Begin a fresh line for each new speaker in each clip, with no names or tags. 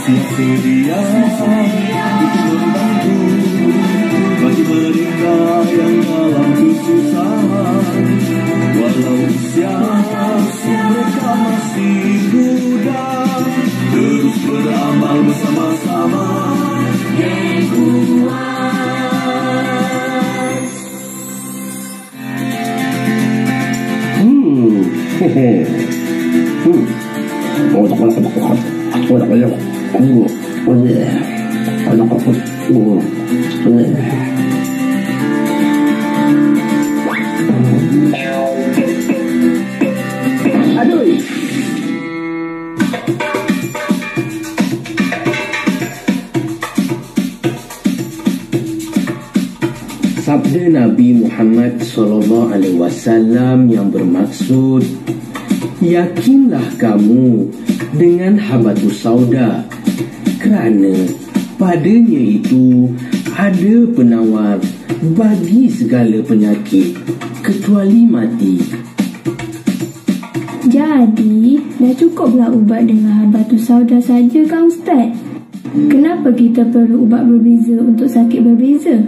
kasih sedia itu membantu bagi mereka yang dalam kesusahan. Walau usia mereka masih muda, terus beramal bersama-sama yang kuat.
Sabda Nabi Muhammad SAW yang bermaksud, yakinlah kamu dengan habatus sauda, kerana padanya itu ada penawar bagi segala penyakit kecuali mati.
Jadi, dah cukuplah ubat dengan habatus sauda saja kan Ustaz? Kenapa kita perlu ubat berbeza untuk sakit berbeza?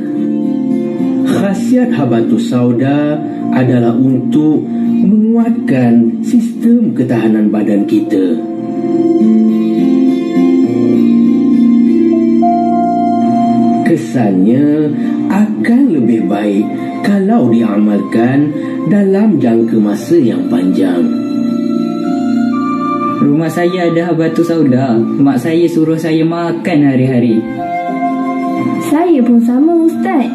Khasiat habatus sauda adalah untuk menguatkan sistem ketahanan badan kita. Kesannya akan lebih baik kalau diamalkan dalam jangka masa yang panjang.
Rumah saya ada habatus sauda. Mak saya suruh saya makan hari-hari.
Saya pun sama Ustaz.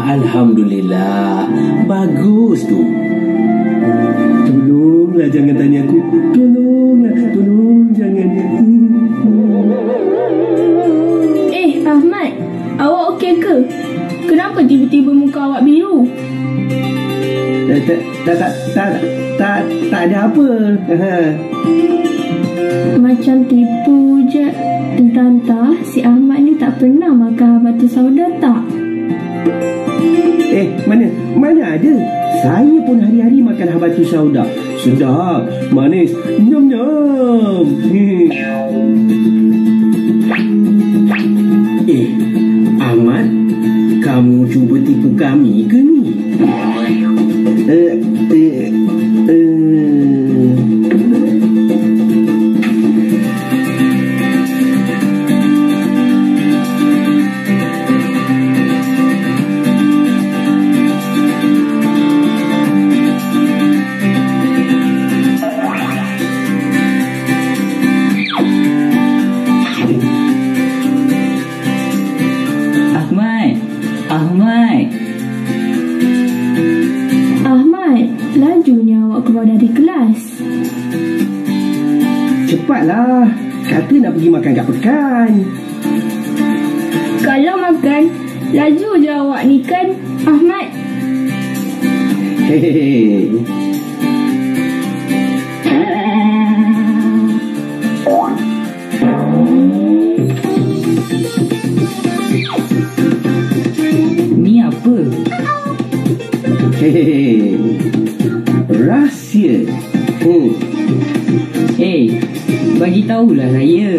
Alhamdulillah. Bagus tu.
Tolonglah jangan tanya aku. Tolong jangan.
Ahmad, awak okey ke? Kenapa tiba-tiba muka awak biru?
Tak ada apa.
Macam tipu je. Entah si Ahmad ni tak pernah makan habatus sauda tak?
Mana ada. Saya pun hari-hari makan habatus sauda. Sedap, manis, nyam-nyam.
Ahmad, kamu cuba tipu kami ke ni?
Ahmad, lajunya awak keluar dari kelas.
Cepatlah. Kata nak pergi makan kat pekan.
Kalau makan, laju je awak ni kan, Ahmad.
Hehehe.
Ni apa?
Hehehe. Rahsia.
Bagi tahulah saya.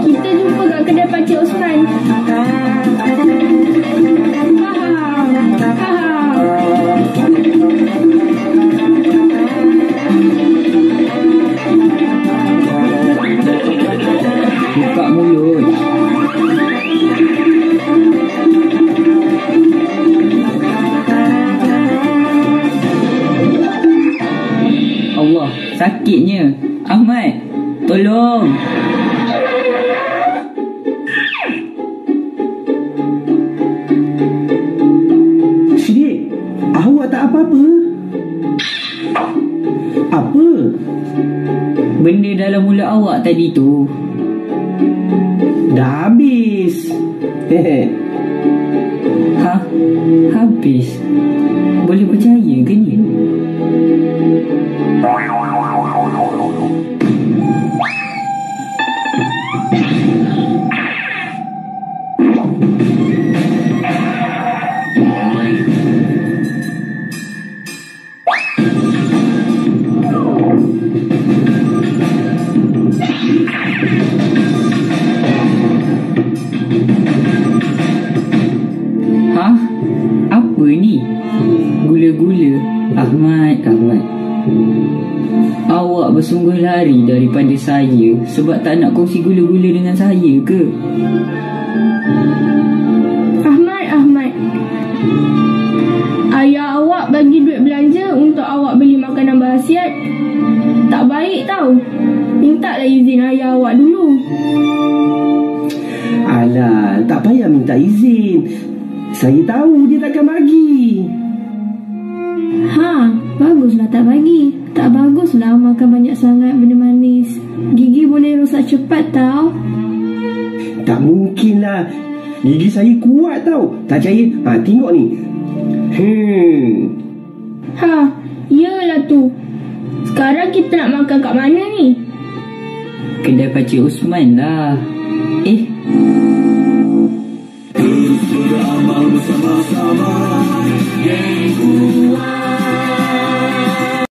Kita jumpa kat kedai Pakcik Osman.
Buka mulut. Allah, sakitnya. Ahmad, tolong.
Sidik, awak tak apa-apa? Apa?
Benda dalam mulut awak tadi tu.
Dah habis.
Habis. Boleh percaya ke ni? ni? Gula-gula. Ahmad. Awak bersungguh lari daripada saya sebab tak nak kongsi gula-gula dengan saya ke?
Ahmad. Ayah awak bagi duit belanja untuk awak beli makanan berkhasiat. Tak baik tau. Mintalah izin ayah awak dulu.
Alah, tak payah minta izin. Saya tahu dia takkan bagi.
Baguslah tak bagi. Tak baguslah makan banyak sangat benda manis. Gigi boleh rosak cepat tau.
Tak mungkin lah. Gigi saya kuat tau. Tak percaya? Tengok ni.
Yalah tu. Sekarang kita nak makan kat mana ni?
Kedai Pakcik Usman lah.
Terus beramal bersama-sama.